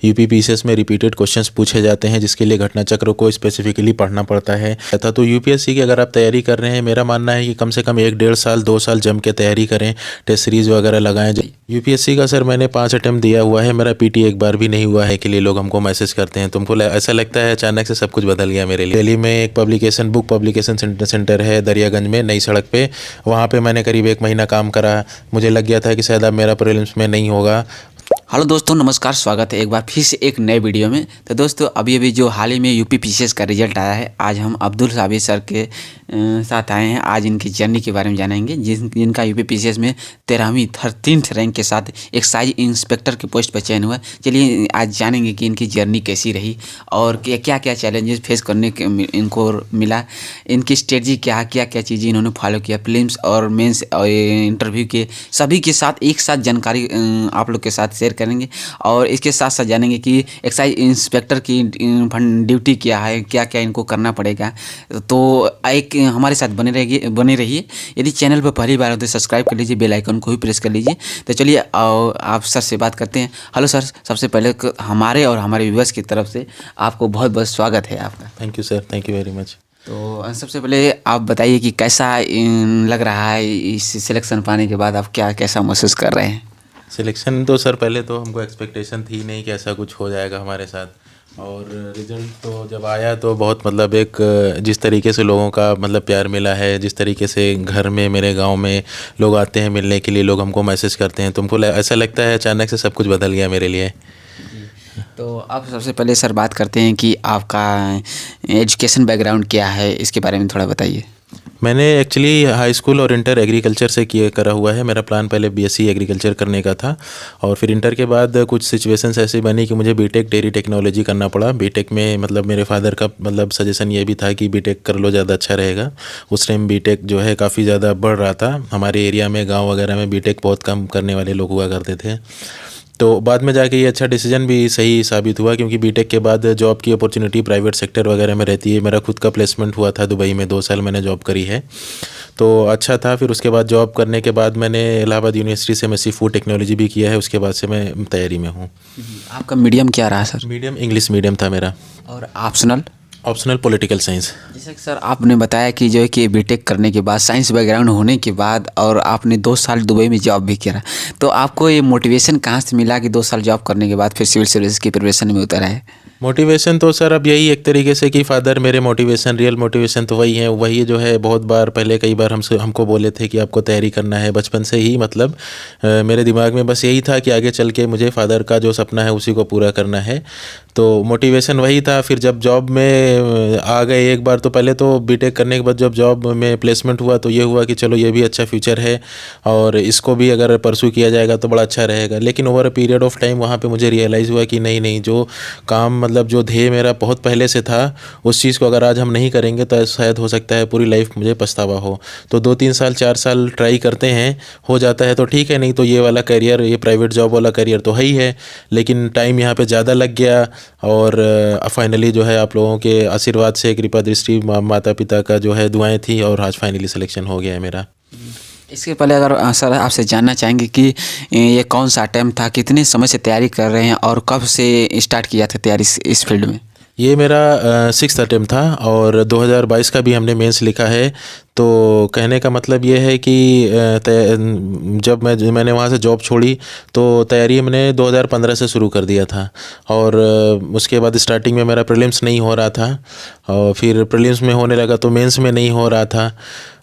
UP PCS में repeated questions पूछे जाते हैं, जिसके लिए घटना चक्र को स्पेसिफिकली पढ़ना पड़ता है। तथा तो यूपीएससी की अगर आप तैयारी कर रहे हैं, मेरा मानना है कि कम से कम 1-1.5 साल 2 साल जम के तैयारी करें, टेस्ट सीरीज वगैरह लगाएं। यूपीएससी का सर मैंने 5 अटेम्प्ट दिया हुआ है, मेरा पीटी एक बार भी नहीं हुआ है। के लिए लोग हमको मैसेज करते हैं, तुमको ऐसा लगता है अचानक से सब कुछ बदल गया मेरे लिए। दिल्ली में एक बुक पब्लिकेशन सेंटर है दरियागंज में, नई सड़क पे। वहाँ पे मैंने करीब 1 महीना काम करा। मुझे लग गया था कि शायद अब मेरा प्रीलिम्स में नहीं होगा। हेलो दोस्तों, नमस्कार, स्वागत है एक बार फिर से एक नए वीडियो में। तो दोस्तों अभी जो हाल ही में यूपी पीसीएस का रिजल्ट आया है, आज हम अब्दुल साबिर सर के साथ आए हैं। आज इनकी जर्नी के बारे में जानेंगे, जिनका यूपी पीसीएस में 13th रैंक के साथ एक्साइज इंस्पेक्टर के पोस्ट पर चयन हुआ। चलिए आज जानेंगे कि इनकी जर्नी कैसी रही और क्या क्या चैलेंजेस फेस करने के इनको मिला, इनकी स्ट्रेटजी क्या चीज़ें इन्होंने फॉलो किया, प्रीलिम्स और मेंस और इंटरव्यू के सभी के साथ एक साथ जानकारी आप लोग के साथ शेयर करेंगे। और इसके साथ साथ जानेंगे कि एक्साइज इंस्पेक्टर की ड्यूटी क्या है, क्या क्या इनको करना पड़ेगा। तो एक हमारे साथ बने रहिए। यदि चैनल पर पहली बार हो तो सब्सक्राइब कर लीजिए, बेल आइकन को भी प्रेस कर लीजिए। तो चलिए आप सर से बात करते हैं। हेलो सर, सबसे पहले हमारे और हमारे व्यूअर्स की तरफ से आपको बहुत बहुत स्वागत है आपका। Thank you sir, thank you very much. तो सबसे पहले आप बताइए कि कैसा लग रहा है इस सिलेक्शन पाने के बाद, आप कैसा महसूस कर रहे हैं? सिलेक्शन तो सर पहले तो हमको एक्सपेक्टेशन थी नहीं कि ऐसा कुछ हो जाएगा हमारे साथ, और रिज़ल्ट तो जब आया तो बहुत मतलब एक जिस तरीके से लोगों का मतलब प्यार मिला है, जिस तरीके से घर में मेरे गांव में लोग आते हैं मिलने के लिए, लोग हमको मैसेज करते हैं, तुमको ऐसा लगता है अचानक से सब कुछ बदल गया मेरे लिए। तो आप सबसे पहले सर बात करते हैं कि आपका एजुकेशन बैकग्राउंड क्या है, इसके बारे में थोड़ा बताइए। मैंने एक्चुअली हाई स्कूल और इंटर एग्रीकल्चर से करा हुआ है। मेरा प्लान पहले बीएससी एग्रीकल्चर करने का था, और फिर इंटर के बाद कुछ सिचुएशंस ऐसी बनी कि मुझे बीटेक डेयरी टेक्नोलॉजी करना पड़ा। बीटेक में मतलब मेरे फादर का मतलब सजेशन ये भी था कि बीटेक कर लो, ज़्यादा अच्छा रहेगा। उस टाइम बीटेक जो है काफ़ी ज़्यादा बढ़ रहा था हमारे एरिया में, गाँव वगैरह में बीटेक बहुत कम करने वाले लोग हुआ करते थे। तो बाद में जाके ये अच्छा डिसीजन भी सही साबित हुआ, क्योंकि बीटेक के बाद जॉब की अपॉर्चुनिटी प्राइवेट सेक्टर वगैरह में रहती है। मेरा खुद का प्लेसमेंट हुआ था दुबई में, 2 साल मैंने जॉब करी है, तो अच्छा था। फिर उसके बाद जॉब करने के बाद मैंने इलाहाबाद यूनिवर्सिटी से एमएससी फूड टेक्नोलॉजी भी किया है। उसके बाद से मैं तैयारी में हूँ। आपका मीडियम क्या रहा सर? मीडियम इंग्लिश मीडियम था मेरा। और ऑप्शनल पॉलिटिकल साइंस। जैसे कि सर आपने बताया कि जो है कि बीटेक करने के बाद, साइंस बैकग्राउंड होने के बाद, और आपने 2 साल दुबई में जॉब भी किया, तो आपको ये मोटिवेशन कहाँ से मिला कि 2 साल जॉब करने के बाद फिर सिविल सर्विस की प्रिपरेशन में उतर आए? मोटिवेशन तो सर अब यही एक तरीके से कि फादर मेरे मोटिवेशन, रियल मोटिवेशन तो वही है। वही जो है बहुत बार पहले कई बार हमको बोले थे कि आपको तैयारी करना है बचपन से ही। मतलब मेरे दिमाग में बस यही था कि आगे चल के मुझे फादर का जो सपना है उसी को पूरा करना है, तो मोटिवेशन वही था। फिर जब जॉब में आ गए एक बार, तो पहले तो बीटेक करने के बाद जब जॉब में प्लेसमेंट हुआ तो ये हुआ कि चलो ये भी अच्छा फ्यूचर है और इसको भी अगर परसू किया जाएगा तो बड़ा अच्छा रहेगा। लेकिन over a period of time वहाँ पे मुझे रियलाइज़ हुआ कि नहीं, जो काम मतलब जो ध्येय मेरा बहुत पहले से था, उस चीज़ को अगर आज हम नहीं करेंगे तो शायद हो सकता है पूरी लाइफ मुझे पछतावा हो। तो 2-3 साल 4 साल ट्राई करते हैं, हो जाता है तो ठीक है, नहीं तो ये वाला करियर, ये प्राइवेट जॉब वाला करियर तो है ही है। लेकिन टाइम यहाँ पे ज़्यादा लग गया, और फाइनली जो है आप लोगों के आशीर्वाद से, कृपा दृष्टि, माता पिता का जो है दुआएं थी, और आज फाइनली सिलेक्शन हो गया है मेरा। इसके पहले अगर सर आपसे जानना चाहेंगे कि ये कौन सा अटेम्प्ट था, कितने समय से तैयारी कर रहे हैं और कब से स्टार्ट किया था तैयारी इस फील्ड में? ये मेरा 6th अटेम्प्ट था, और 2022 का भी हमने मेंस लिखा है। तो कहने का मतलब ये है कि जब मैंने वहाँ से जॉब छोड़ी तो तैयारी मैंने 2015 से शुरू कर दिया था, और उसके बाद स्टार्टिंग में मेरा प्रीलिम्स नहीं हो रहा था, और फिर प्रीलिम्स में होने लगा तो मेंस में नहीं हो रहा था।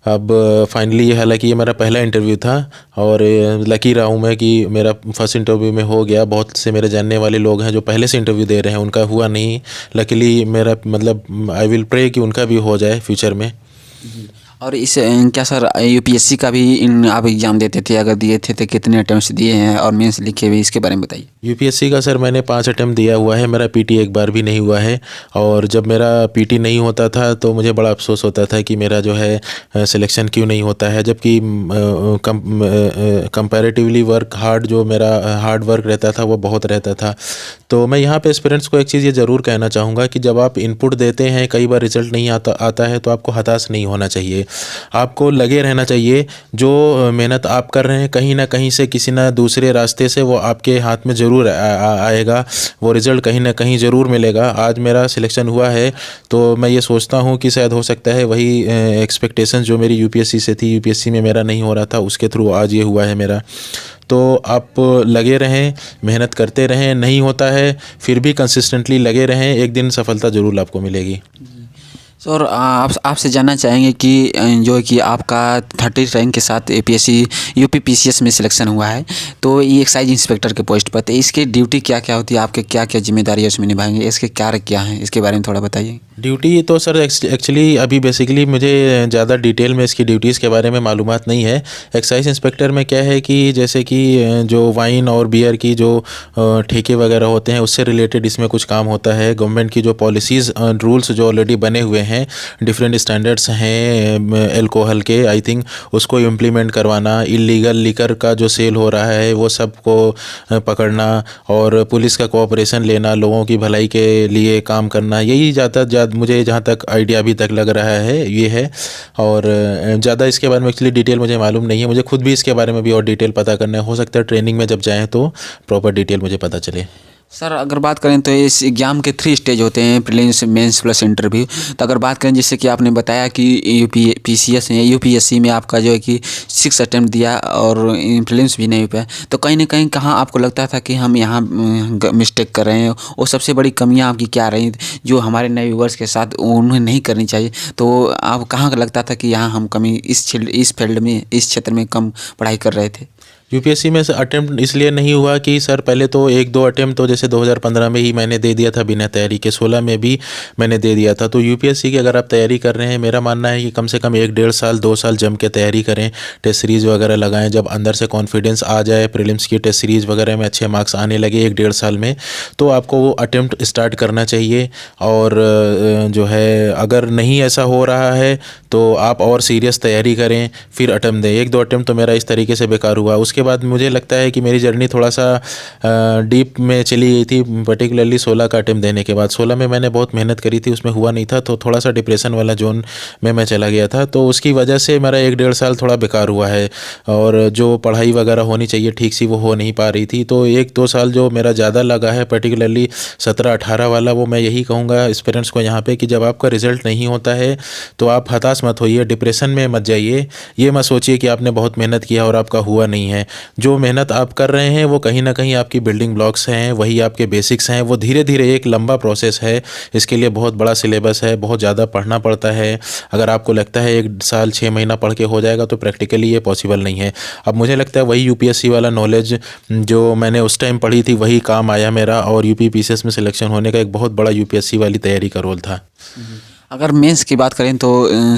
अब फाइनली हालांकि ये मेरा पहला इंटरव्यू था, और लकी रहा हूँ मैं कि मेरा फर्स्ट इंटरव्यू में हो गया। बहुत से मेरे जानने वाले लोग हैं जो पहले से इंटरव्यू दे रहे हैं, उनका हुआ नहीं। लकीली मेरा मतलब आई विल प्रे कि उनका भी हो जाए फ्यूचर में। और इस क्या सर यूपीएससी का भी आप एग्ज़ाम देते थे? अगर दिए थे तो कितने अटेम्प्ट्स दिए हैं और मेंस लिखे हुए, इसके बारे में बताइए। यूपीएससी का सर मैंने 5 अटेम्प्ट दिया हुआ है, मेरा पीटी एक बार भी नहीं हुआ है। और जब मेरा पीटी नहीं होता था तो मुझे बड़ा अफसोस होता था कि मेरा जो है सिलेक्शन क्यों नहीं होता है, जबकि कंपैरेटिवली जो मेरा हार्ड वर्क रहता था वो बहुत रहता था। तो मैं यहाँ पे एस्पिरेंट्स को एक चीज़ ये ज़रूर कहना चाहूँगा कि जब आप इनपुट देते हैं, कई बार रिजल्ट नहीं आता है, तो आपको हताश नहीं होना चाहिए। आपको लगे रहना चाहिए, जो मेहनत आप कर रहे हैं कहीं ना कहीं से, किसी ना दूसरे रास्ते से वो आपके हाथ में ज़रूर आएगा, वो रिज़ल्ट कहीं ना कहीं ज़रूर मिलेगा। आज मेरा सिलेक्शन हुआ है तो मैं ये सोचता हूँ कि शायद हो सकता है वही एक्सपेक्टेशन जो मेरी यूपीएससी से थी, यूपीएससी में मेरा नहीं हो रहा था, उसके थ्रू आज ये हुआ है मेरा। तो आप लगे रहें, मेहनत करते रहें, नहीं होता है फिर भी कंसिस्टेंटली लगे रहें, एक दिन सफलता ज़रूर आपको मिलेगी। सर आपसे जानना चाहेंगे कि जो है कि आपका 30 रैंक के साथ एपीएससी यूपी पीसीएस में सिलेक्शन हुआ है, तो ये एक्साइज इंस्पेक्टर के पोस्ट पर, तो इसकी ड्यूटी क्या क्या होती है, आपके क्या क्या जिम्मेदारी है उसमें निभाएंगे, इसके कार्य क्या हैं, इसके बारे में थोड़ा बताइए। ड्यूटी तो सर एक्चुअली अभी बेसिकली मुझे ज़्यादा डिटेल में इसकी ड्यूटीज़ के बारे में मालूमात नहीं है। एक्साइज इंस्पेक्टर में क्या है कि जैसे कि जो वाइन और बियर की जो ठेके वगैरह होते हैं उससे रिलेटेड इसमें कुछ काम होता है। गवर्नमेंट की जो पॉलिसीज़ रूल्स जो ऑलरेडी बने हुए हैं, डिफरेंट स्टैंडर्ड्स हैं अल्कोहल के, आई थिंक उसको इम्प्लीमेंट करवाना, इलीगल लिकर का जो सेल हो रहा है वो सबको पकड़ना और पुलिस का कोऑपरेशन लेना, लोगों की भलाई के लिए काम करना, यही ज़्यादा मुझे जहाँ तक आइडिया अभी तक लग रहा है ये है। और ज़्यादा इसके बारे में एक्चुअली डिटेल मुझे मालूम नहीं है, मुझे खुद भी इसके बारे में भी और डिटेल पता करना है। हो सकता है ट्रेनिंग में जब जाएँ तो प्रॉपर डिटेल मुझे पता चले। सर अगर बात करें तो इस एग्ज़ाम के 3 स्टेज होते हैं, प्रीलिम्स, मेंस प्लस इंटरव्यू। तो अगर बात करें जैसे कि आपने बताया कि पीसीएस में, यूपीएससी में आपका जो है कि 6 अटेम्प्ट दिया और प्रीलिम्स भी नहीं हो पाया, तो कहीं ना कहीं कहाँ आपको लगता था कि हम यहाँ मिस्टेक कर रहे हैं, और सबसे बड़ी कमियाँ आपकी क्या रही जो हमारे नए व्यूअर्स के साथ उन्हें नहीं करनी चाहिए, तो आप कहाँ लगता था कि यहाँ हम कमी इस फील्ड में, इस क्षेत्र में कम पढ़ाई कर रहे थे? यूपीएससी में अटेम्प्ट इसलिए नहीं हुआ कि सर पहले तो 1-2 अटेम्प्ट तो जैसे 2015 में ही मैंने दे दिया था बिना तैयारी के, 16 में भी मैंने दे दिया था। तो यूपीएससी की अगर आप तैयारी कर रहे हैं, मेरा मानना है कि कम से कम 1-1.5 साल 2 साल जम के तैयारी करें, टेस्ट सीरीज़ वगैरह लगाएं। जब अंदर से कॉन्फिडेंस आ जाए, प्रीलिम्स की टेस्ट सीरीज़ वगैरह में अच्छे मार्क्स आने लगे 1-1.5 साल में, तो आपको वो अटेम्प्ट स्टार्ट करना चाहिए। और जो है अगर नहीं ऐसा हो रहा है तो आप और सीरियस तैयारी करें, फिर अटेम्प्ट दें। 1-2 अटेम्प्ट तो मेरा इस तरीके से बेकार हुआ। उसके बाद मुझे लगता है कि मेरी जर्नी थोड़ा सा डीप में चली गई थी, पर्टिकुलरली 16 का अटेम्प्ट देने के बाद। 16 में मैंने बहुत मेहनत करी थी, उसमें हुआ नहीं था, तो थोड़ा सा डिप्रेशन वाला जोन में मैं चला गया था। तो उसकी वजह से मेरा 1-1.5 साल थोड़ा बेकार हुआ है, और जो पढ़ाई वगैरह होनी चाहिए ठीक सी वो हो नहीं पा रही थी। तो 1-2 साल जो मेरा ज़्यादा लगा है, पर्टिकुलरली 17-18 वाला, वो मैं यही कहूँगा एस्पिरेंट्स को यहाँ पे कि जब आपका रिजल्ट नहीं होता है तो आप हताश मत होइए, डिप्रेशन में मत जाइए। ये मत सोचिए कि आपने बहुत मेहनत किया और आपका हुआ नहीं है। जो मेहनत आप कर रहे हैं वो कहीं ना कहीं आपकी बिल्डिंग ब्लॉक्स हैं, वही आपके बेसिक्स हैं। वो धीरे धीरे एक लंबा प्रोसेस है, इसके लिए बहुत बड़ा सिलेबस है, बहुत ज़्यादा पढ़ना पड़ता है। अगर आपको लगता है 1 साल 6 महीना पढ़ के हो जाएगा तो प्रैक्टिकली ये पॉसिबल नहीं है। अब मुझे लगता है वही यूपीएससी वाला नॉलेज जो मैंने उस टाइम पढ़ी थी वही काम आया मेरा, और यूपी पीसीएस में सिलेक्शन होने का एक बहुत बड़ा यूपीएससी वाली तैयारी का रोल था। अगर मेंस की बात करें तो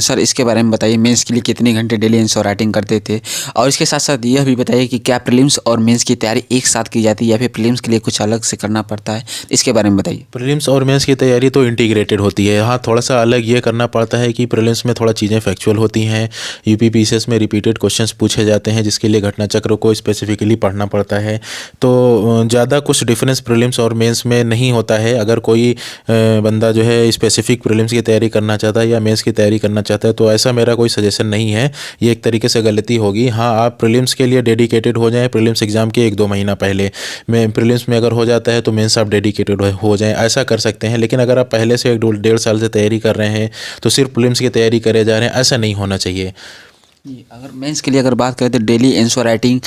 सर इसके बारे में बताइए, मेंस के लिए कितने घंटे डेली आंसर राइटिंग करते थे, और इसके साथ साथ यह भी बताइए कि क्या प्रीलिम्स और मेंस की तैयारी एक साथ की जाती है या फिर प्रीलिम्स के लिए कुछ अलग से करना पड़ता है, इसके बारे में बताइए। प्रीलिम्स और मेंस की तैयारी तो इंटीग्रेटेड होती है। हाँ, थोड़ा सा अलग ये करना पड़ता है कि प्रीलिम्स में थोड़ा चीज़ें फैक्चुअल होती हैं, यूपी पीसीएस में रिपीटेड क्वेश्चंस पूछे जाते हैं जिसके लिए घटना चक्र को स्पेसिफिकली पढ़ना पड़ता है। तो ज़्यादा कुछ डिफरेंस प्रीलिम्स और मेंस में नहीं होता है। अगर कोई बंदा जो है स्पेसिफिक प्रीलिम्स की तैयारी करना चाहता है या मेंस की तैयारी करना चाहता है तो ऐसा मेरा कोई सजेशन नहीं है, ये एक तरीके से गलती होगी। हाँ, आप प्रीलिम्स के लिए डेडिकेटेड हो जाएं, प्रीलिम्स एग्जाम के 1-2 महीना पहले। में प्रीलिम्स में अगर हो जाता है तो मेंस आप डेडिकेटेड हो जाएं, ऐसा कर सकते हैं। लेकिन अगर आप पहले से 1-1.5 साल से तैयारी कर रहे हैं तो सिर्फ प्रीलिम्स की तैयारी करे जा रहे हैं, ऐसा नहीं होना चाहिए। अगर मेंस के लिए अगर बात करें तो डेली आंसर राइटिंग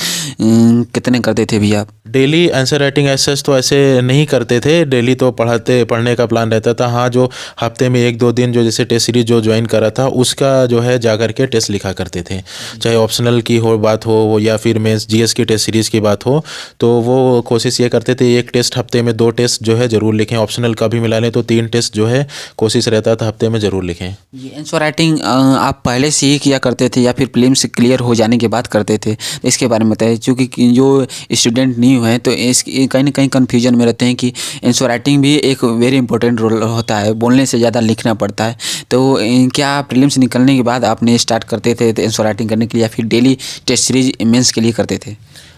कितने करते थे भैया आप? डेली आंसर राइटिंग एसेस तो ऐसे नहीं करते थे, डेली तो पढ़ने का प्लान रहता था। हाँ, जो हफ्ते में 1-2 दिन जो जैसे टेस्ट सीरीज जो ज्वाइन करा था उसका जो है जा कर के टेस्ट लिखा करते थे, चाहे ऑप्शनल की बात हो या फिर मेंस जीएस की टेस्ट सीरीज़ की बात हो, तो वो कोशिश ये करते थे 1 टेस्ट हफ्ते में, 2 टेस्ट जो है ज़रूर लिखें, ऑप्शनल का भी मिला लें तो 3 टेस्ट जो है कोशिश रहता था हफ्ते में ज़रूर लिखें। ये आंसर राइटिंग आप पहले से ही किया करते थे या फिर प्रीलिम्स क्लियर हो जाने के बाद करते थे, तो इसके बारे में बताइए। क्योंकि जो स्टूडेंट न्यू हैं तो इस कहीं ना कहीं कन्फ्यूजन में रहते हैं कि आंसर राइटिंग भी एक वेरी इंपॉर्टेंट रोल होता है, बोलने से ज़्यादा लिखना पड़ता है। तो क्या प्रीलिम्स निकलने के बाद आपने स्टार्ट करते थे आंसर राइटिंग करने के लिए या फिर डेली टेस्ट सीरीज मेंस के लिए करते थे?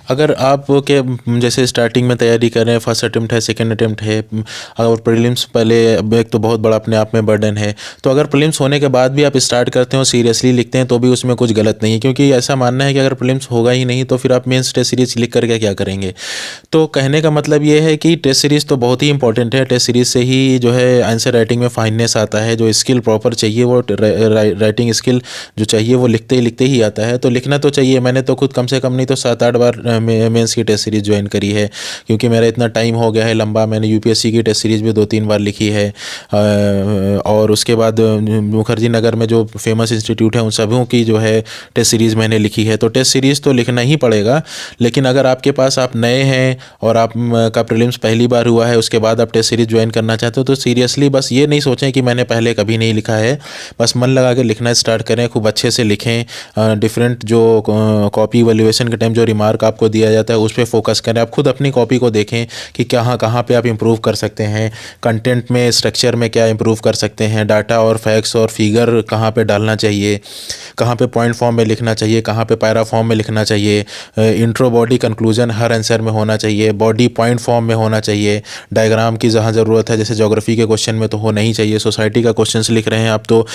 अगर आप के जैसे स्टार्टिंग में तैयारी कर रहे हैं, फर्स्ट अटेम्प्ट है, सेकंड अटेम्प्ट है, और प्रीलिम्स पहले, अब एक तो बहुत बड़ा अपने आप में बर्डन है, तो अगर प्रीलिम्स होने के बाद भी आप स्टार्ट करते हो, सीरियसली लिखते हैं, तो भी उसमें कुछ गलत नहीं है, क्योंकि ऐसा मानना है कि अगर प्रीलिम्स होगा ही नहीं तो फिर आप मेंस टेस्ट सीरीज लिख करके क्या करेंगे। तो कहने का मतलब ये है कि टेस्ट सीरीज़ तो बहुत ही इंपॉर्टेंट है। टेस्ट सीरीज़ से ही जो है आंसर राइटिंग में फाइननेस आता है, जो स्किल प्रॉपर चाहिए वो राइटिंग स्किल जो चाहिए वो लिखते ही आता है। तो लिखना तो चाहिए। मैंने तो खुद कम से कम नहीं तो 7-8 बार मेंस की टेस्ट सीरीज़ ज्वाइन करी है, क्योंकि मेरा इतना टाइम हो गया है लंबा। मैंने यूपीएससी की टेस्ट सीरीज़ भी 2-3 बार लिखी है, और उसके बाद मुखर्जी नगर में जो फेमस इंस्टीट्यूट है उन सभी की जो है टेस्ट सीरीज़ मैंने लिखी है। तो टेस्ट सीरीज़ तो लिखना ही पड़ेगा। लेकिन अगर आपके पास, आप नए हैं और आप का प्रीलिम्स पहली बार हुआ है, उसके बाद आप टेस्ट सीरीज ज्वाइन करना चाहते हो, तो सीरियसली बस ये नहीं सोचें कि मैंने पहले कभी नहीं लिखा है। बस मन लगा के लिखना स्टार्ट करें, खूब अच्छे से लिखें। डिफरेंट जो कॉपी इवैल्यूएशन के टाइम जो रिमार्क आपको दिया जाता है उस पर फोकस करें। आप खुद अपनी कॉपी को देखें कि कहाँ कहाँ पे आप इम्प्रूव कर सकते हैं, कंटेंट में, स्ट्रक्चर में क्या इम्प्रूव कर सकते हैं, डाटा और फैक्ट्स और फिगर कहाँ पे डालना चाहिए, कहाँ पे पॉइंट फॉर्म में लिखना चाहिए, कहाँ पे पैरा फॉर्म में लिखना चाहिए, इंट्रो, बॉडी, कंक्लूजन हर आंसर में होना चाहिए, बॉडी पॉइंट फॉर्म में होना चाहिए, डायग्राम की जहाँ ज़रूरत है, जैसे ज्योग्राफी के क्वेश्चन में तो होना ही चाहिए। सोसाइटी का क्वेश्चंस लिख रहे हैं आप तो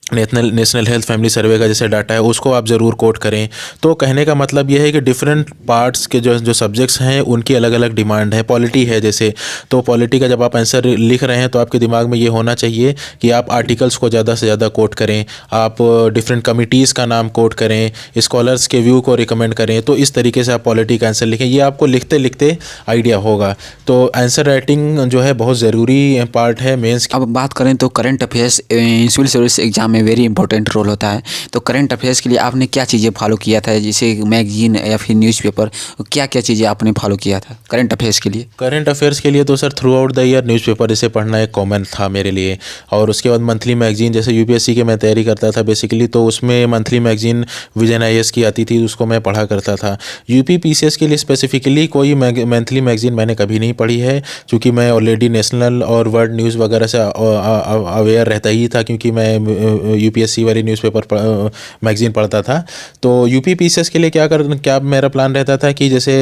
नेशनल हेल्थ फैमिली सर्वे का जैसे डाटा है उसको आप ज़रूर कोट करें। तो कहने का मतलब यह है कि डिफरेंट पार्ट्स के जो सब्जेक्ट्स हैं उनकी अलग अलग डिमांड है। पॉलिटी है जैसे, तो पॉलिटी का जब आप आंसर लिख रहे हैं तो आपके दिमाग में ये होना चाहिए कि आप आर्टिकल्स को ज़्यादा से ज़्यादा कोट करें, आप डिफरेंट कमिटीज़ का नाम कोट करें, स्कॉलर्स के व्यू को रिकमेंड करें। तो इस तरीके से आप पॉलिटी का आंसर लिखें, ये आपको लिखते लिखते आइडिया होगा। तो आंसर राइटिंग जो है बहुत ज़रूरी पार्ट है मेंस। अब बात करें तो current affairs civil service exam में वेरी इंपॉर्टेंट रोल होता है। तो करंट अफेयर्स के लिए आपने क्या चीज़ें फॉलो किया था, जैसे मैगजीन या फिर न्यूज़पेपर, क्या क्या चीज़ें आपने फॉलो किया था करंट अफेयर्स के लिए? करंट अफेयर्स के लिए तो sir through out the year newspaper इसे पढ़ना एक कॉमन था मेरे लिए। और उसके बाद मंथली मैगजीन, जैसे यूपीएससी के मैं तैयारी करता था बेसिकली, तो उसमें मंथली मैगजीन विजन आईएएस की आती थी, उसको मैं पढ़ा करता था। यूपी पीसीएस के लिए स्पेसिफिकली कोई मंथली मैगजीन मैंने कभी नहीं पढ़ी है, क्योंकि मैं ऑलरेडी नेशनल और वर्ल्ड न्यूज़ वगैरह से अवेयर रहता ही था, क्योंकि मैं यूपीएससी वाली न्यूज़पेपर मैगजीन पढ़ता था। तो यूपी पीसीएस के लिए क्या मेरा प्लान रहता था कि जैसे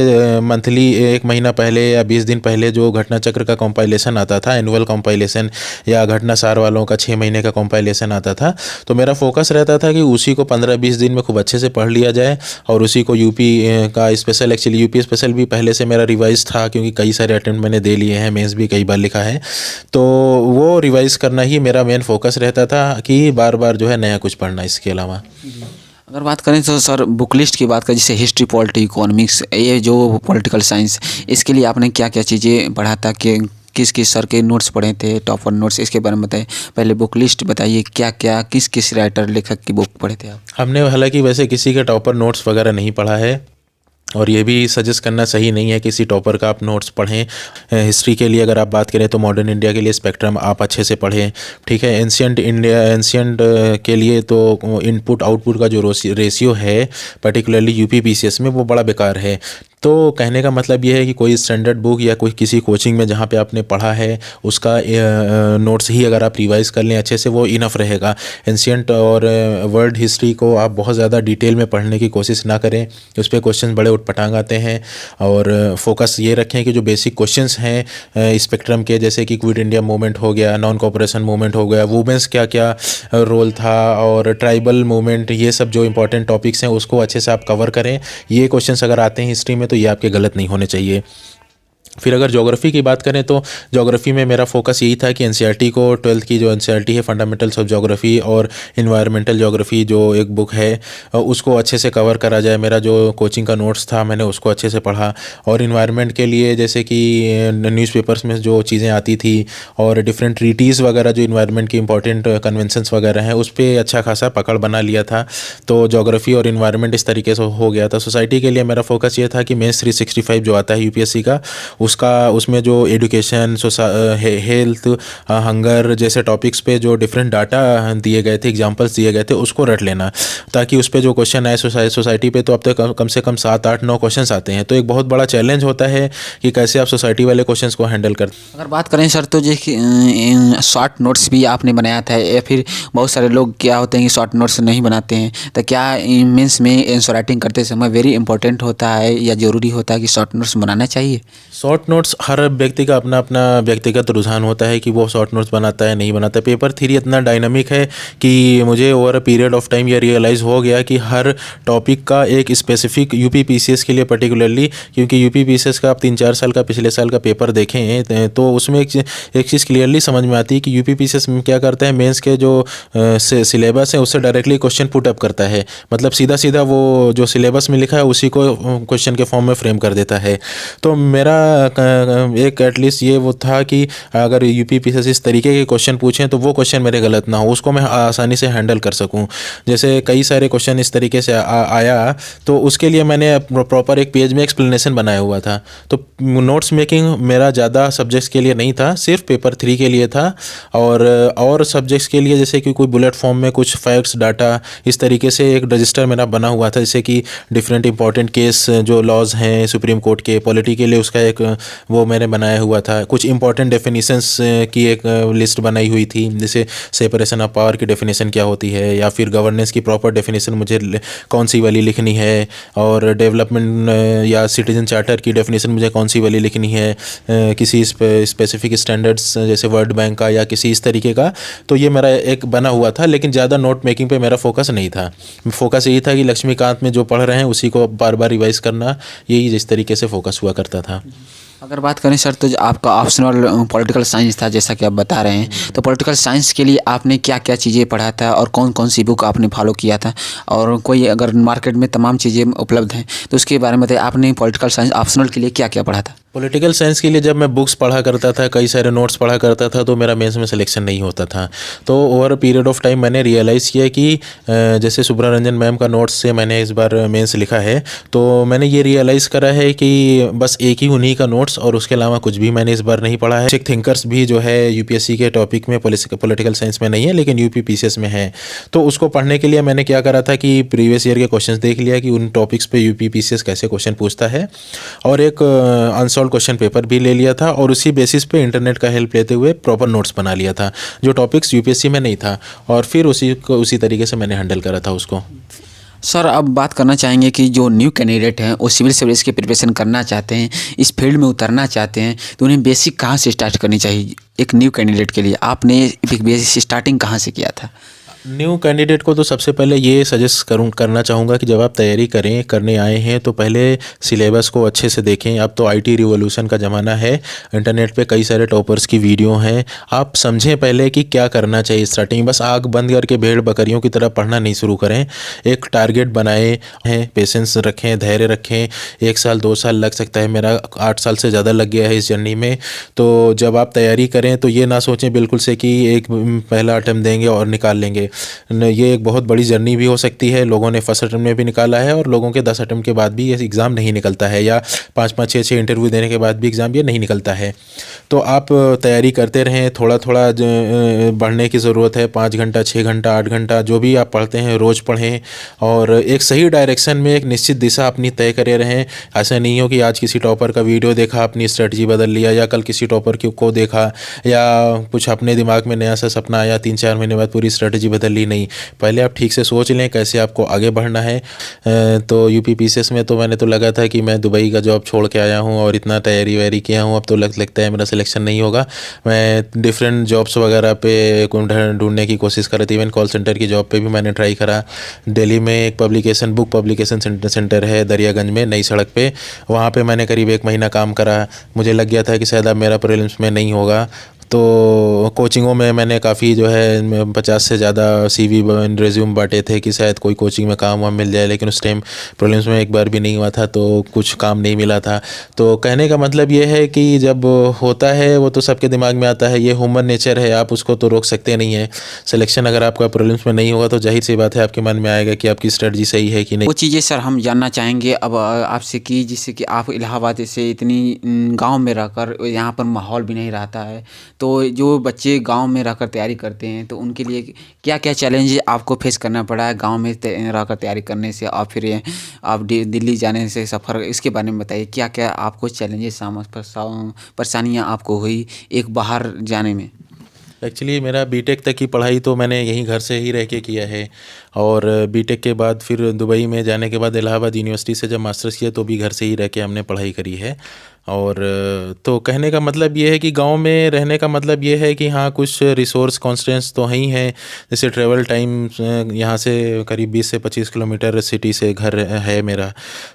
मंथली 1 महीना पहले या 20 दिन पहले जो घटना चक्र का कंपाइलेशन आता था, एनुअल कंपाइलेशन, या घटना सार वालों का 6 महीने का कंपाइलेशन आता था, तो मेरा फोकस रहता था कि उसी को 15-20 दिन में खूब अच्छे से पढ़ लिया जाए, और उसी को यूपी का स्पेशल, एक्चुअली यूपी स्पेशल भी पहले से मेरा रिवाइज था, क्योंकि कई सारे अटेम्प्ट मैंने दे लिए हैं, मेंस भी कई बार लिखा है, तो वो रिवाइज करना ही मेरा मेन फोकस रहता था कि बार बार जो है नया कुछ पढ़ना। इसके अलावा अगर बात करें तो सर बुक लिस्ट की बात करें, जैसे हिस्ट्री, पॉलिटी, इकोनॉमिक्स, ये जो पॉलिटिकल साइंस, इसके लिए आपने क्या क्या चीज़ें पढ़ा था, कि किस किस सर के नोट्स पढ़े थे, टॉपर नोट्स, इसके बारे में बताइए। पहले बुक लिस्ट बताइए, क्या क्या किस किस राइटर, लेखक की बुक पढ़े थे आप? हमने हालांकि वैसे किसी के टॉपर नोट्स वगैरह नहीं पढ़ा है, और ये भी सजेस्ट करना सही नहीं है किसी टॉपर का आप नोट्स पढ़ें। हिस्ट्री के लिए अगर आप बात करें तो मॉडर्न इंडिया के लिए स्पेक्ट्रम आप अच्छे से पढ़ें, ठीक है। एंशियंट के लिए तो इनपुट आउटपुट का जो रेशियो है पर्टिकुलरली यूपी पीसीएस में वो बड़ा बेकार है। तो कहने का मतलब ये है कि कोई स्टैंडर्ड बुक या कोई किसी कोचिंग में जहाँ पे आपने पढ़ा है उसका नोट्स ही अगर आप रिवाइज़ कर लें अच्छे से, वो इनफ रहेगा। एंशियंट और वर्ल्ड हिस्ट्री को आप बहुत ज़्यादा डिटेल में पढ़ने की कोशिश ना करें, उस पर क्वेश्चन बड़े उठपटांग आते हैं। और फोकस ये रखें कि जो बेसिक क्वेश्चंस हैं स्पेक्ट्रम के, जैसे कि क्विट इंडिया मूवमेंट हो गया, नॉन कोऑपरेशन मूवमेंट हो गया, वुमेंस क्या क्या रोल था, और ट्राइबल मूवमेंट, ये सब जो इंपॉर्टेंट टॉपिक्स हैं उसको अच्छे से आप कवर करें। ये क्वेश्चंस अगर आते हैं हिस्ट्री में तो ये आपके गलत नहीं होने चाहिए। फिर अगर ज्योग्राफी की बात करें तो ज्योग्राफी में मेरा फोकस यही था कि एनसीईआरटी को, 12th की जो एनसीईआरटी है फंडामेंटल्स ऑफ ज्योग्राफी और इन्वायरमेंटल ज्योग्राफी जो एक बुक है उसको अच्छे से कवर करा जाए। मेरा जो कोचिंग का नोट्स था मैंने उसको अच्छे से पढ़ा, और इन्वायरमेंट के लिए जैसे कि न्यूज़पेपर्स में जो चीज़ें आती थी और डिफरेंट ट्रीटीज़ वगैरह जो इन्वायरमेंट की इंपॉर्टेंट कन्वेंशंस वगैरह हैं उस पर अच्छा खासा पकड़ बना लिया था। तो ज्योग्राफी और इन्वायरमेंट इस तरीके से हो गया था। सोसाइटी के लिए मेरा फोकस ये था कि मेंस 365 जो आता है यूपीएससी का उसमें जो एजुकेशन, हेल्थ, हंगर जैसे टॉपिक्स पे जो डिफरेंट डाटा दिए गए थे, एग्जांपल्स दिए गए थे, उसको रट लेना, ताकि उस पे जो क्वेश्चन आए सोसाइटी पे, तो अब तक कम से कम 7-8-9 क्वेश्चंस आते हैं। तो एक बहुत बड़ा चैलेंज होता है कि कैसे आप सोसाइटी वाले क्वेश्चंस को हैंडल करते हैं। अगर बात करें सर तो जैसे शॉर्ट नोट्स भी आपने बनाया था, या फिर बहुत सारे लोग क्या होते हैं कि शॉर्ट नोट्स नहीं बनाते हैं, तो क्या मीन्स में आंसर राइटिंग करते समय वेरी इंपॉर्टेंट होता है या ज़रूरी होता है कि शॉर्ट नोट्स बनाना चाहिए? शॉर्ट नोट्स हर व्यक्ति का अपना अपना व्यक्तिगत रुझान होता है कि वो शॉर्ट नोट्स बनाता है नहीं बनाता है। पेपर थ्री इतना डायनामिक है कि मुझे over a period of time ये रियलाइज़ हो गया कि हर टॉपिक का एक स्पेसिफिक यूपी पीसीएस के लिए पर्टिकुलरली, क्योंकि यूपी पीसीएस का आप 3-4 साल का पिछले साल का पेपर देखें तो उसमें एक चीज़ क्लियरली समझ में आती है कि यूपी पीसीएस में क्या करता है, मेंस के जो सिलेबस है उससे डायरेक्टली क्वेश्चन पुट अप करता है। मतलब सीधा सीधा वो जो सिलेबस में लिखा है उसी को क्वेश्चन के फॉर्म में फ्रेम कर देता है। तो मेरा एक एटलीस्ट ये वो था कि अगर यूपी पीसीएस इस तरीके के क्वेश्चन पूछें तो वो क्वेश्चन मेरे गलत ना हो, उसको मैं आसानी से हैंडल कर सकूं। जैसे कई सारे क्वेश्चन इस तरीके से आया, तो उसके लिए मैंने प्रॉपर एक पेज में एक्सप्लेनेशन बनाया हुआ था। तो नोट्स मेकिंग मेरा ज़्यादा सब्जेक्ट्स के लिए नहीं था, सिर्फ पेपर 3 के लिए था। और सब्जेक्ट्स के लिए जैसे कि कोई बुलेट फॉर्म में कुछ फैक्ट्स, डाटा, इस तरीके से एक रजिस्टर मेरा बना हुआ था, जैसे कि डिफरेंट इंपॉर्टेंट केस जो लॉज हैं सुप्रीम कोर्ट के, पॉलिटी के लिए उसका एक वो मैंने बनाया हुआ था। कुछ इंपॉर्टेंट डेफिनेशंस की एक लिस्ट बनाई हुई थी, जैसे सेपरेशन ऑफ पावर की डेफिनेशन क्या होती है, या फिर गवर्नेंस की प्रॉपर डेफिनेशन मुझे कौन सी वाली लिखनी है, और डेवलपमेंट या सिटीजन चार्टर की डेफिनेशन मुझे कौन सी वाली लिखनी है, किसी स्पेसिफिक स्टैंडर्ड्स जैसे वर्ल्ड बैंक का या किसी इस तरीके का। तो ये मेरा एक बना हुआ था, लेकिन ज़्यादा नोट मेकिंग पे मेरा फोकस नहीं था। फोकस यही था कि लक्ष्मीकांत में जो पढ़ रहे हैं उसी को बार बार रिवाइज करना, यही जिस तरीके से फोकस हुआ करता था। अगर बात करें सर तो जो आपका ऑप्शनल पॉलिटिकल साइंस था, जैसा कि आप बता रहे हैं, तो पॉलिटिकल साइंस के लिए आपने क्या क्या चीज़ें पढ़ा था और कौन कौन सी बुक आपने फॉलो किया था, और कोई अगर मार्केट में तमाम चीज़ें उपलब्ध हैं तो उसके बारे में बताइए, आपने पॉलिटिकल साइंस ऑप्शनल के लिए क्या क्या पढ़ा था? पॉलिटिकल साइंस के लिए जब मैं बुक्स पढ़ा करता था, कई सारे नोट्स पढ़ा करता था, तो मेरा मेंस में सिलेक्शन नहीं होता था। तो over a period of time मैंने रियलाइज़ किया कि जैसे सुब्रा रंजन मैम का नोट्स से मैंने इस बार मेंस लिखा है, तो मैंने ये रियलाइज़ करा है कि बस एक ही उन्हीं का नोट्स और उसके अलावा कुछ भी मैंने इस बार नहीं पढ़ा है। चिक थिंकर्स भी जो है यूपीएससी के टॉपिक में पॉलिटिकल साइंस में नहीं है, लेकिन यूपी पीसीएस में है। तो उसको पढ़ने के लिए मैंने क्या करा था कि प्रीवियस ईयर के क्वेश्चन देख लिया कि उन टॉपिक्स पे यूपी पीसीएस कैसे क्वेश्चन पूछता है, और एक अनसॉल्व क्वेश्चन पेपर भी ले लिया था, और उसी बेसिस पे इंटरनेट का हेल्प लेते हुए प्रॉपर नोट्स बना लिया था जो टॉपिक्स यूपीएससी में नहीं था, और फिर उसी तरीके से मैंने हैंडल करा था उसको। सर अब बात करना चाहेंगे कि जो न्यू कैंडिडेट हैं वो सिविल सर्विस की प्रिपरेशन करना चाहते हैं, इस फील्ड में उतरना चाहते हैं, तो उन्हें बेसिक कहाँ से स्टार्ट करनी चाहिए? एक न्यू कैंडिडेट के लिए आपने बेसिक स्टार्टिंग कहाँ से किया था? न्यू कैंडिडेट को तो सबसे पहले ये सजेस्ट करना चाहूँगा कि जब आप तैयारी करने आए हैं तो पहले सिलेबस को अच्छे से देखें। अब तो आईटी रिवॉल्यूशन का ज़माना है, इंटरनेट पे कई सारे टॉपर्स की वीडियो हैं, आप समझें पहले कि क्या करना चाहिए स्टार्टिंग। बस आग बंद करके भेड़ बकरियों की तरह पढ़ना नहीं शुरू करें, एक टारगेट बनाए हैं, पेशेंस रखें, धैर्य रखें। 1 साल 2 साल लग सकता है, मेरा 8 साल से ज़्यादा लग गया है इस जर्नी में। तो जब आप तैयारी करें तो ये ना सोचें बिल्कुल से कि एक पहला अटेम्प्ट देंगे और निकाल लेंगे। ये एक बहुत बड़ी जर्नी भी हो सकती है। लोगों ने फर्स्ट अटेम्प्ट में भी निकाला है, और लोगों के 10 अटेम्प्ट के बाद भी ये एग्ज़ाम नहीं निकलता है, या 5-5 6-6 इंटरव्यू देने के बाद भी एग्ज़ाम ये नहीं निकलता है। तो आप तैयारी करते रहें, थोड़ा थोड़ा बढ़ने की ज़रूरत है। 5 घंटा 6 घंटा 8 घंटा जो भी आप पढ़ते हैं रोज़ पढ़ें, और एक सही डायरेक्शन में एक निश्चित दिशा अपनी तय करे रहें। ऐसा नहीं हो कि आज किसी टॉपर का वीडियो देखा अपनी स्ट्रेटजी बदल लिया, या कल किसी टॉपर को देखा, या कुछ अपने दिमाग में नया सा सपना आया, 3-4 महीने बाद पूरी स्ट्रेटजी बदल ली। नहीं, पहले आप ठीक से सोच लें कैसे आपको आगे बढ़ना है। तो यूपी पीसीएस में तो मैंने तो लगा था कि मैं दुबई का जॉब छोड़ के आया हूँ और इतना तैयारी वैयारी किया हूँ, अब तो लगता है मेरा सिलेक्शन नहीं होगा। मैं डिफरेंट जॉब्स वगैरह पे ढूंढने की कोशिश कर रही थी, इवन कॉल सेंटर की जॉब पे भी मैंने ट्राई करा। दिल्ली में एक बुक पब्लिकेशन सेंटर है दरियागंज में, नई सड़क पे, वहाँ पे मैंने करीब 1 महीना काम करा। मुझे लग गया था कि शायद अब मेरा प्रीलिम्स में नहीं होगा, तो कोचिंगों में मैंने काफ़ी जो है 50 से ज़्यादा CV रिज्यूम बांटे थे कि शायद कोई कोचिंग में काम वाम मिल जाए, लेकिन उस टाइम प्रीलिम्स में एक बार भी नहीं हुआ था, तो कुछ काम नहीं मिला था। तो कहने का मतलब ये है कि जब होता है वो तो सबके दिमाग में आता है, ये ह्यूमन नेचर है, आप उसको तो रोक सकते नहीं है। सिलेक्शन अगर आपका प्रीलिम्स में नहीं होगा तो जाहिर सी बात है आपके मन में आएगा कि आपकी स्ट्रेटजी सही है कि नहीं। वो चीज़ें सर हम जानना चाहेंगे अब आपसे कि जिससे कि आप इलाहाबाद से इतनी गांव में रहकर यहाँ पर माहौल भी नहीं रहता है, तो जो बच्चे गांव में रहकर तैयारी करते हैं तो उनके लिए क्या क्या चैलेंज आपको फेस करना पड़ा है गांव में रहकर तैयारी करने से, और फिर आप दिल्ली जाने से सफ़र, इसके बारे में बताइए क्या क्या आपको चैलेंजेस परेशानियाँ आपको हुई एक बाहर जाने में। एक्चुअली मेरा बीटेक तक की पढ़ाई तो मैंने यहीं घर से ही रह के किया है, और बीटेक के बाद फिर दुबई में जाने के बाद इलाहाबाद यूनिवर्सिटी से जब मास्टर्स किया तो भी घर से ही रह के हमने पढ़ाई करी है। और तो कहने का मतलब ये है कि गांव में रहने का मतलब ये है कि हाँ कुछ रिसोर्स कॉन्स्टेंट्स तो ही हैं, जैसे ट्रैवल टाइम यहाँ से करीब 20 से 25 किलोमीटर सिटी से घर है मेरा,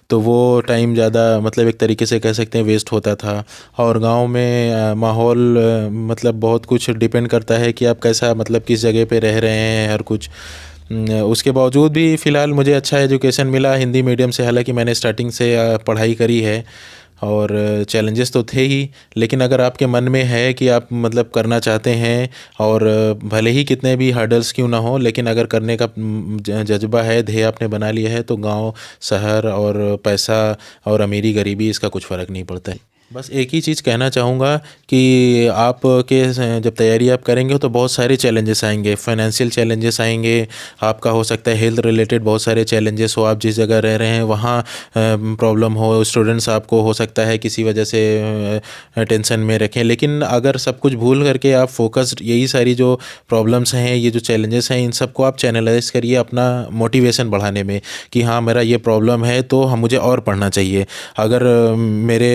तो वो टाइम ज़्यादा मतलब एक तरीके से कह सकते हैं वेस्ट होता था। और गांव में माहौल मतलब बहुत कुछ डिपेंड करता है कि आप कैसा मतलब किस जगह पे रह रहे हैं हर कुछ। उसके बावजूद भी फ़िलहाल मुझे अच्छा एजुकेशन मिला हिंदी मीडियम से, हालांकि मैंने स्टार्टिंग से पढ़ाई करी है, और चैलेंजेस तो थे ही, लेकिन अगर आपके मन में है कि आप मतलब करना चाहते हैं, और भले ही कितने भी हर्डल्स क्यों ना हो, लेकिन अगर करने का जज्बा है, ध्येय आपने बना लिया है, तो गांव शहर और पैसा और अमीरी गरीबी इसका कुछ फ़र्क नहीं पड़ता है। बस एक ही चीज़ कहना चाहूँगा कि आप के जब तैयारी आप करेंगे तो बहुत सारे चैलेंजेस आएंगे, फाइनेंशियल चैलेंजेस आएंगे, आपका हो सकता है हेल्थ रिलेटेड बहुत सारे चैलेंजेस हो, आप जिस जगह रह रहे हैं वहाँ प्रॉब्लम हो, स्टूडेंट्स आपको हो सकता है किसी वजह से टेंशन में रखें, लेकिन अगर सब कुछ भूल करके आप फोकस्ड यही सारी जो प्रॉब्लम्स हैं, ये जो चैलेंजेस हैं, इन सबको आप चैनलाइज करिए अपना मोटिवेशन बढ़ाने में कि हाँ मेरा ये प्रॉब्लम है तो हम मुझे और पढ़ना चाहिए। अगर मेरे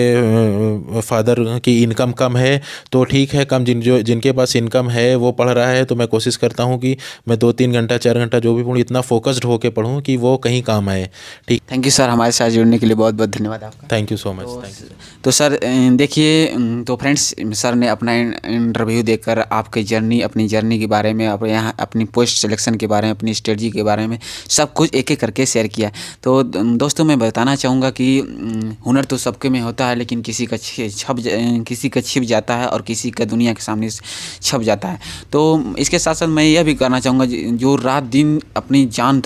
फादर की इनकम कम है तो ठीक है, कम जिनके पास इनकम है वो पढ़ रहा है, तो मैं कोशिश करता हूँ कि मैं 2-3 घंटा 4 घंटा जो भी पढ़ूँ इतना फोकस्ड होकर पढ़ूँ कि वो कहीं काम आए। ठीक, थैंक यू सर, हमारे साथ जुड़ने के लिए बहुत बहुत धन्यवाद आपका। Thank you so much. Thank you. तो सर देखिए, तो फ्रेंड्स सर ने अपना इंटरव्यू देकर आपकी जर्नी, अपनी जर्नी के बारे में, अब यहाँ अपनी पोस्ट सिलेक्शन के बारे में, अपनी स्ट्रेटजी के बारे में सब कुछ एक एक करके शेयर किया। तो दोस्तों मैं बताना चाहूँगा कि हुनर तो सबके में होता है, लेकिन किसी का छिप जाता है और किसी का दुनिया के सामने छप जाता है। तो इसके साथ साथ मैं यह भी कहना चाहूँगा जो रात दिन अपनी जान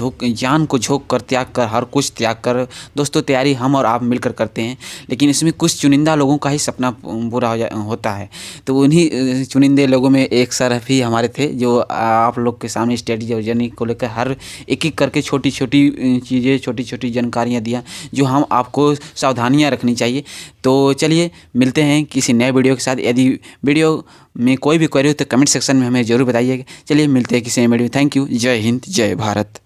को झोंक कर त्याग कर, हर कुछ त्याग कर, दोस्तों तैयारी हम और आप मिलकर करते हैं, लेकिन इसमें कुछ चुनिंदा लोगों का ही सपना पूरा होता है। तो उन्हीं चुनिंदे लोगों में एक सर भी हमारे थे जो आप लोग के सामने स्ट्रेटजी और जर्नी को लेकर हर एक एक करके छोटी छोटी चीज़ें, छोटी छोटी जानकारियाँ दिया जो हम आपको सावधानियाँ रखनी चाहिए। तो चलिए मिलते हैं किसी नए वीडियो के साथ। यदि वीडियो में कोई भी क्वेरी हो तो कमेंट सेक्शन में हमें ज़रूर बताइएगा। चलिए मिलते हैं किसी नए वीडियो में। Thank you. जय हिंद, जय भारत।